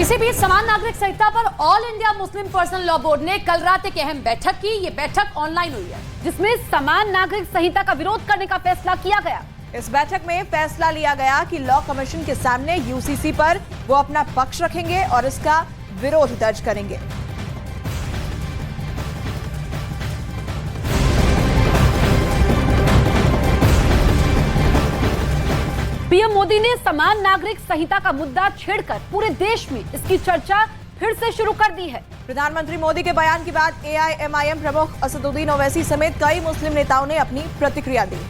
इसी बीच समान नागरिक संहिता पर all India Muslim personal law board ने कल रात एक अहम बैठक की। ये बैठक ऑनलाइन हुई है, जिसमें समान नागरिक संहिता का विरोध करने का फैसला किया गया। इस बैठक में फैसला लिया गया कि लॉ कमीशन के सामने यूसीसी पर वो अपना पक्ष रखेंगे और इसका विरोध दर्ज करेंगे। पीएम मोदी ने समान नागरिक संहिता का मुद्दा छेड़कर पूरे देश में इसकी चर्चा फिर से शुरू कर दी है। प्रधानमंत्री मोदी के बयान के बाद एआईएमआईएम प्रमुख असदुद्दीन ओवैसी समेत कई मुस्लिम नेताओं ने अपनी प्रतिक्रिया दी।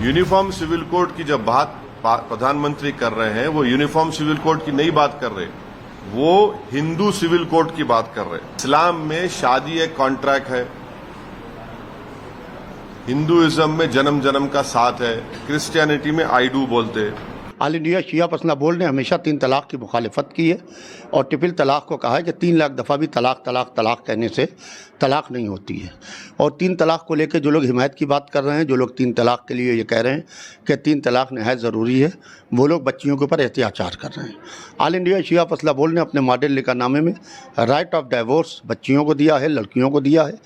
यूनिफॉर्म सिविल कोड की जब बात प्रधानमंत्री कर रहे हैं, वो यूनिफॉर्म सिविल कोड की नहीं बात कर रहे, वो हिंदू सिविल कोड की बात कर रहे हैं। इस्लाम में शादी एक कॉन्ट्रैक्ट है, हिंदुइज्म में जन्म जन्म का साथ है, क्रिश्चियनिटी में आई डू बोलते हैं। ऑल इंडिया शिया पर्सनल लॉ बोर्ड ने हमेशा 3 तलाक की मुखालिफत की है और ट्रिपल तलाक को कहा है कि 3 लाख दफ़ा भी तलाक तलाक तलाक कहने से तलाक नहीं होती है। और 3 तलाक को लेकर जो लोग हिमायत की बात कर रहे हैं, जो लोग 3 तलाक के लिए ये कह रहे हैं कि 3 तलाक नहायत ज़रूरी है, वो लोग बच्चियों के ऊपर अत्याचार कर रहे हैं। ऑल इंडिया शिया पर्सनल लॉ बोर्ड ने अपने मॉडल निकाहनामे में राइट ऑफ डाइवोर्स बच्चियों को दिया है, लड़कियों को दिया है,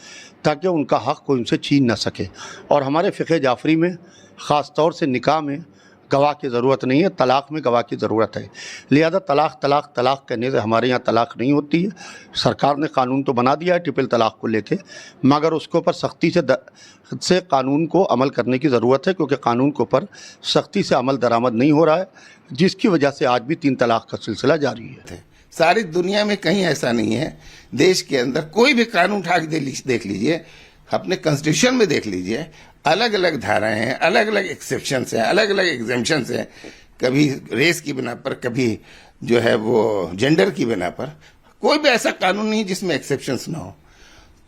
ताकि उनका हक़ कोई उनसे छीन ना सके। और हमारे फ़िक़े जाफ़री में ख़ास तौर से निकाह में गवाह की ज़रूरत नहीं है, तलाक में गवाह की ज़रूरत है। लिहाजा तलाक तलाक तलाक कहने से हमारे यहाँ तलाक नहीं होती है। सरकार ने कानून तो बना दिया है ट्रिपल तलाक को लेके, मगर उसके ऊपर सख्ती से कानून को अमल करने की ज़रूरत है, क्योंकि कानून के ऊपर सख्ती से अमल दरामद नहीं हो रहा है, जिसकी वजह से आज भी 3 तलाक का सिलसिला जारी है। सारी दुनिया में कहीं ऐसा नहीं है। देश के अंदर कोई भी कानून उठा के देख लीजिए, अपने कॉन्स्टिट्यूशन में देख लीजिए, अलग अलग धाराएं हैं, अलग अलग एक्सेप्शंस हैं, अलग अलग एग्जेम्पशंस हैं। कभी रेस की बिना पर, कभी जो है वो जेंडर की बिना पर। कोई भी ऐसा कानून नहीं जिसमें एक्सेप्शंस ना हो।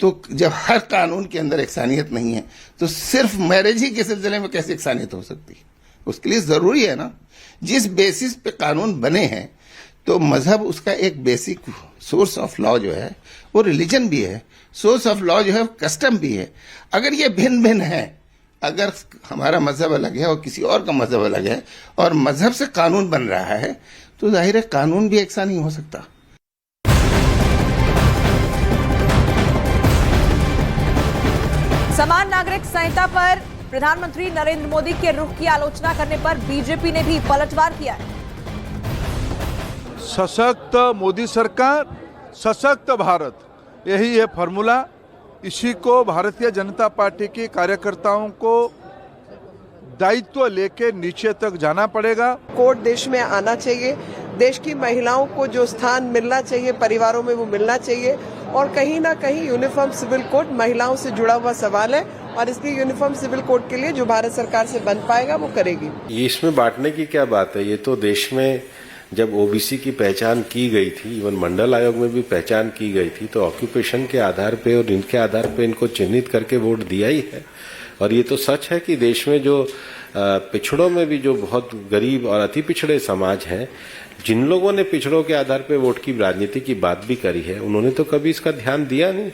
तो जब हर कानून के अंदर एकसानियत नहीं है, तो सिर्फ मैरिज ही के सिलसिले में कैसे एकसानियत हो सकती है? उसके लिए जरूरी है ना, जिस बेसिस पे कानून बने हैं, तो मजहब उसका एक बेसिक सोर्स ऑफ लॉ जो है वो रिलीजन भी है, सोर्स ऑफ लॉ जो है कस्टम भी है। अगर ये भिन्न भिन्न है, अगर हमारा मजहब अलग है और किसी और का मजहब अलग है और मजहब से कानून बन रहा है, तो जाहिर है कानून भी एक सा नहीं हो सकता। समान नागरिक संहिता पर प्रधानमंत्री नरेंद्र मोदी के रुख की आलोचना करने पर बीजेपी ने भी पलटवार किया है। सशक्त मोदी सरकार, सशक्त भारत, यही है फॉर्मूला। इसी को भारतीय जनता पार्टी के कार्यकर्ताओं को दायित्व लेके नीचे तक जाना पड़ेगा। कोड देश में आना चाहिए, देश की महिलाओं को जो स्थान मिलना चाहिए परिवारों में वो मिलना चाहिए, और कहीं ना कहीं यूनिफॉर्म सिविल कोड महिलाओं से जुड़ा हुआ सवाल है, और इसलिए यूनिफॉर्म सिविल कोड के लिए जो भारत सरकार से बन पाएगा वो करेगी। इसमें बांटने की क्या बात है? ये तो देश में जब ओबीसी की पहचान की गई थी, इवन मंडल आयोग में भी पहचान की गई थी, तो ऑक्यूपेशन के आधार पे और इनके आधार पे इनको चिन्हित करके वोट दिया ही है। और ये तो सच है कि देश में जो पिछड़ों में भी जो बहुत गरीब और अति पिछड़े समाज हैं, जिन लोगों ने पिछड़ों के आधार पे वोट की राजनीति की बात भी करी है, उन्होंने तो कभी इसका ध्यान दिया नहीं।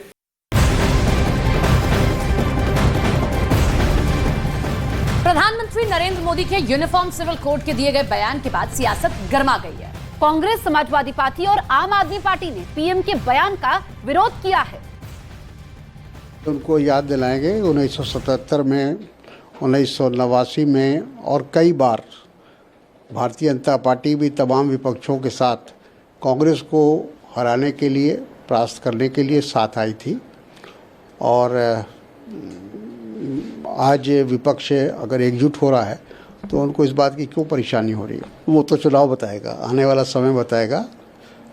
प्रधानमंत्री नरेंद्र मोदी के यूनिफॉर्म सिविल कोड के दिए गए बयान के बाद सियासत गर्मा गई है। कांग्रेस, समाजवादी पार्टी और आम आदमी पार्टी ने पीएम के बयान का विरोध किया है। उनको याद दिलाएंगे 1977 में, 1989 में और कई बार भारतीय जनता पार्टी भी तमाम विपक्षों के साथ कांग्रेस को हराने के लिए, परास्त करने के लिए साथ आई थी। और आज विपक्ष अगर एकजुट हो रहा है तो उनको इस बात की क्यों परेशानी हो रही है? वो तो चुनाव बताएगा, आने वाला समय बताएगा।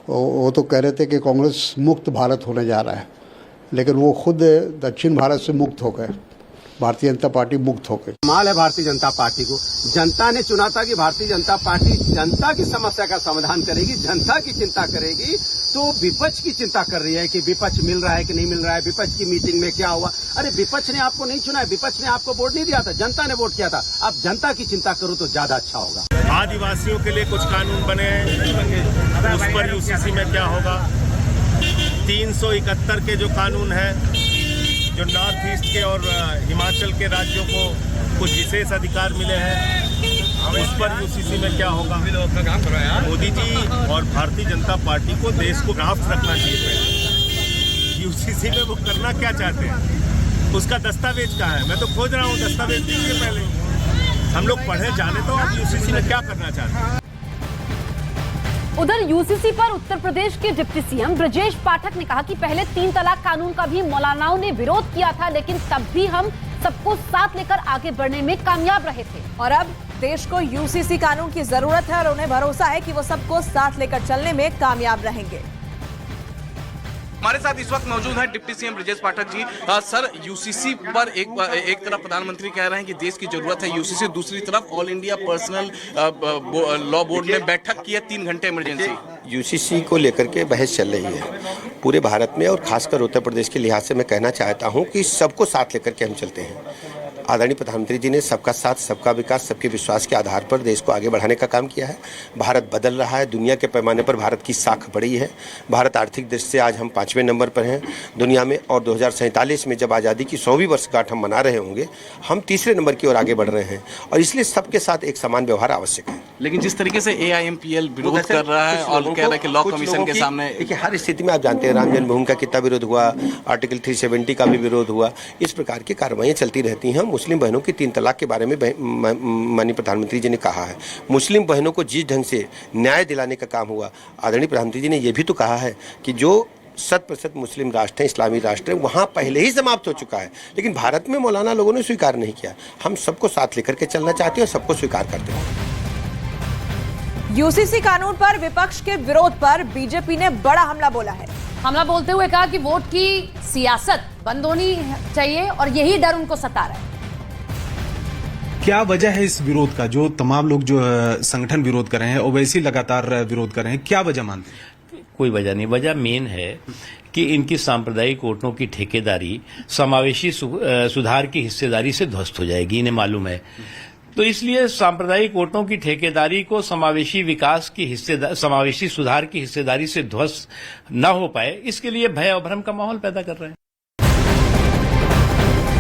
वो तो कह रहे थे कि कांग्रेस मुक्त भारत होने जा रहा है, लेकिन वो खुद दक्षिण भारत से मुक्त हो गए, भारतीय जनता पार्टी मुक्त हो गई। कमाल है भारतीय जनता पार्टी को। जनता ने चुना था कि भारतीय जनता पार्टी जनता की समस्या का समाधान करेगी, जनता की चिंता करेगी। तो विपक्ष की चिंता कर रही है कि विपक्ष मिल रहा है कि नहीं मिल रहा है, विपक्ष की मीटिंग में क्या हुआ। अरे विपक्ष ने आपको नहीं चुना है, विपक्ष ने आपको वोट नहीं दिया था, जनता ने वोट किया था। अब जनता की चिंता करो तो ज्यादा अच्छा होगा। आदिवासियों के लिए कुछ कानून बने हैं, उस पर यूसीसी में क्या होगा। 371 के जो कानून है, जो नॉर्थ ईस्ट के और हिमाचल के राज्यों को कुछ विशेष अधिकार मिले हैं, उस पर यूसीसी में क्या होगा? मोदी जी और भारतीय जनता पार्टी को देश को ड्राफ्ट रखना चाहिए पहले। यूसीसी में वो करना क्या चाहते हैं, उसका दस्तावेज कहाँ है? मैं तो खोज रहा हूँ, दस्तावेज दीजिए पहले, हम लोग पढ़े जाने तो आप यूसीसी में क्या करना चाहते हैं। उधर यूसीसी पर उत्तर प्रदेश के डिप्टी सीएम ब्रजेश पाठक ने कहा कि पहले 3 तलाक कानून का भी मौलानाओं ने विरोध किया था, लेकिन तब भी हम सबको साथ लेकर आगे बढ़ने में कामयाब रहे थे। और अब देश को यूसीसी कानून की जरूरत है और उन्हें भरोसा है कि वो सबको साथ लेकर चलने में कामयाब रहेंगे। हमारे साथ इस वक्त मौजूद है deputy CM Brajesh Pathak ji. Sir, UCC पर एक तरफ प्रधानमंत्री कह रहे हैं कि देश की जरूरत है यूसीसी, दूसरी तरफ all India personal law board ने बैठक की है 3 घंटे इमरजेंसी। यूसीसी को लेकर के बहस चल रही है पूरे भारत में, और खासकर उत्तर प्रदेश के लिहाज से मैं कहना चाहता हूं कि सबको साथ लेकर के हम चलते हैं। आदरणीय प्रधानमंत्री जी ने सबका साथ, सबका विकास, सबके विश्वास के आधार पर देश को आगे बढ़ाने का काम किया है। भारत बदल रहा है, दुनिया के पैमाने पर भारत की साख बढ़ी है। भारत आर्थिक दृष्टि से आज हम 5वें नंबर पर हैं दुनिया में, और 2047 में जब आज़ादी की 100वीं वर्षगांठ हम मना रहे होंगे, हम तीसरे नंबर की ओर आगे बढ़ रहे हैं, और इसलिए सबके साथ एक समान व्यवहार आवश्यक है। लेकिन जिस तरीके से AIMPL विरोध कर रहा है और कह रहा है कि लॉ कमीशन के सामने, देखिए हर स्थिति में आप जानते हैं राम जन्मभूमि का कितना विरोध हुआ, आर्टिकल 370 का भी विरोध हुआ, इस प्रकार की कार्रवाइयाँ चलती रहती हैं। मुस्लिम बहनों की 3 तलाक के बारे में माननीय प्रधानमंत्री जी ने कहा है, मुस्लिम बहनों को जिस ढंग से न्याय दिलाने का काम हुआ, आदरणीय प्रधानमंत्री जी ने यह भी तो कहा है कि जो 100% मुस्लिम राष्ट्र हैं, इस्लामी राष्ट्र हैं, वहाँ पहले ही समाप्त हो चुका है, लेकिन भारत में मौलाना लोगों ने स्वीकार नहीं किया। हम सबको साथ लेकर के चलना चाहते हैं और सबको स्वीकार करते हैं। यूसीसी कानून पर विपक्ष के विरोध पर बीजेपी ने बड़ा हमला बोला है। हमला बोलते हुए कहा कि वोट की सियासत बंद होनी चाहिए और यही डर उनको सता रहा है। क्या वजह है इस विरोध का, जो तमाम लोग जो संगठन विरोध कर रहे हैं, ओवैसी लगातार विरोध कर रहे हैं, क्या वजह मानते हैं? कोई वजह नहीं, वजह मेन है कि इनकी सांप्रदायिक वोटों की ठेकेदारी समावेशी सुधार की हिस्सेदारी से ध्वस्त हो जाएगी, इन्हें मालूम है। तो इसलिए सांप्रदायिक वोटों की ठेकेदारी को समावेशी विकास की समावेशी सुधार की हिस्सेदारी से ध्वस्त न हो पाए, इसके लिए भय और भ्रम का माहौल पैदा कर रहे हैं।